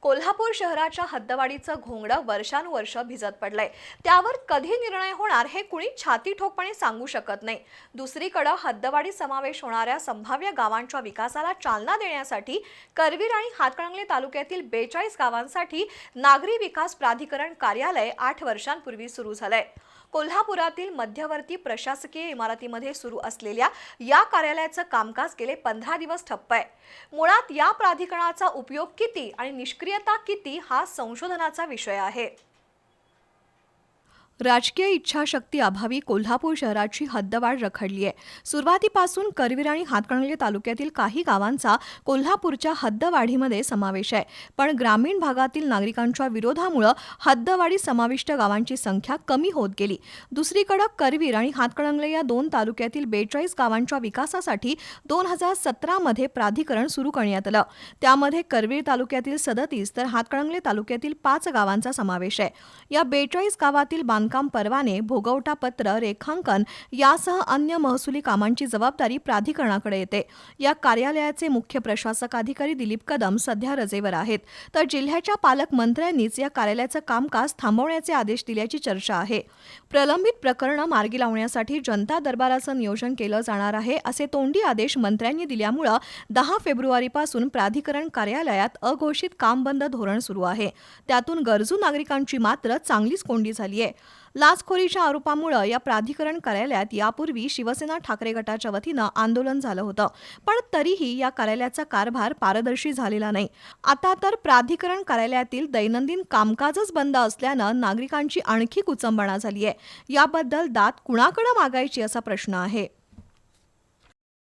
कोल्हापूर शहराच्या हद्दवाढीचं घोंगडं वर्षानुवर्ष भिजत पडलंय। त्यावर कधी निर्णय होणार हे कुणी छाती ठोकपणे सांगू शकत नाही। दुसरीकडे हद्दवाढी समावेश होणाऱ्या संभाव्य गावांच्या विकासाला चालना देण्यासाठी करवीर आणि हातकणंगले तालुक्यातील 42 गावांसाठी नागरी विकास प्राधिकरण कार्यालय 8 वर्षांपूर्वी सुरू झालंय। कोल्हापुरातील मध्यवर्ती प्रशासकीय इमारतीमध्ये सुरू असलेल्या या कार्यालयाचं कामकाज गेले 15 दिवस ठप्प आहे। मुळात या प्राधिकरणाचा उपयोग किती आणि निष्क्रियता किती हा संशोधनाचा विषय आहे। राजकीय इच्छाशक्ती अभावी कोल्हापूर शहराची हद्दवाढ रखडली आहे। सुरुवातीपासून करवीर आणि हातकणंगले तालुक्यातील काही गावांचा कोल्हापूरच्या हद्दवाढीमध्ये समावेश आहे, पण ग्रामीण भागातील नागरिकांच्या विरोधामुळे हद्दवाढी समाविष्ट गावांची संख्या कमी होत गेली। दुसरीकडे करवीर आणि हातकणंगले या दोन तालुक्यातील 42 गावांच्या विकासासाठी 2017 मध्ये प्राधिकरण सुरू करण्यात आलं। त्यामध्ये करवीर तालुक्यातील 37 तर हातकणंगले तालुक्यातील 5 गावांचा समावेश आहे। या 42 गावातील काम परवाने, भोगवटा पत्र, रेखांकन यासह अन्य महसुली कामांची जबाबदारी प्राधिकरणाकडे येते। या कार्यालयाचे मुख्य प्रशासक अधिकारी दिलीप कदम सध्या रजेवर आहेत, तर जिल्ह्याच्या पालकमंत्र्यांनीच या कार्यालयाचं कामकाज थांबवण्याचे आदेश दिल्याची चर्चा आहे। प्रलंबित प्रकरणं मार्गी लावण्यासाठी जनता दरबाराचं नियोजन केलं जाणार आहे, असे तोंडी आदेश मंत्र्यांनी दिल्यामुळे 10 फेब्रुवारीपासून प्राधिकरण कार्यालयात अघोषित काम बंद धोरण सुरू आहे। त्यातून गरजू नागरिकांची मात्र चांगलीच कोंडी झाली आहे। लाचखोरीच्या आरोपामुळे या प्राधिकरण कार्यालयात यापूर्वी शिवसेना ठाकरे गटाच्या वतीनं आंदोलन झालं होतं, पण तरीही या कार्यालयाचा कारभार पारदर्शी झालेला नाही। आता तर प्राधिकरण कार्यालयातील दैनंदिन कामकाजच बंद असल्यानं नागरिकांची आणखी कुचंबणा झाली आहे। याबद्दल दाद कुणाकडे मागायची असा प्रश्न आहे।